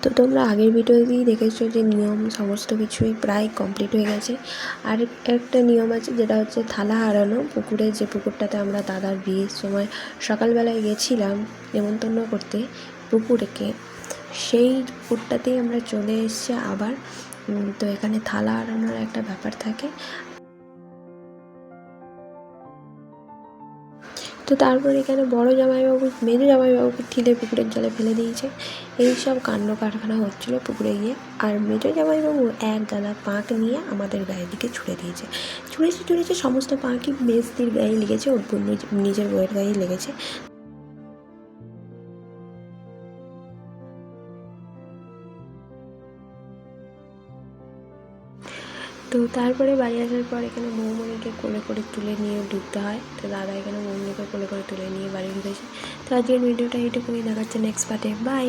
তো তোমরা আগের ভিডিওতেই দেখেছো যে নিয়ম সমস্ত কিছুই প্রায় কমপ্লিট হয়ে গেছে। আর একটা নিয়ম আছে, যেটা হচ্ছে থালা হারানো। পুকুরে, যে পুকুরটাতে আমরা দাদার বিয়ের সময় সকালবেলায় গেছিলাম নেমন্তন্ন করতে পুকুরেকে, সেই পুকুরটাতেই আমরা চলে এসেছি আবার। তো এখানে থালা হারানোর একটা ব্যাপার থাকে। তো তারপর এখানে বড় জামাইবাবু মেজো জামাইবাবুকে ঠেলে পুকুরের জলে ফেলে দিয়েছে। এই সব কাণ্ড কারখানা হচ্ছিলো পুকুরে গিয়ে। আর মেজো জামাইবাবু এক গাদা পাঁক নিয়ে আমাদের গায়ের দিকে ছুঁড়ে দিয়েছে। ছুঁড়েছে সমস্ত পাঁকই মেজদির গায়ে লেগেছে, ওর নিজের বউয়ের গায়ে লেগেছে। তো তারপরে বাড়ি আসার পর এখানে বৌমণিকে কোলে করে তুলে নিয়ে ঢুকতে হয়। তো দাদা এখানে বৌমণিকে কোলে করে তুলে নিয়ে বাড়ি ঢুকেছে। তো আজকের ভিডিওটা এইটুকুনি, দেখাচ্ছে নেক্সট পার্টে। বাই।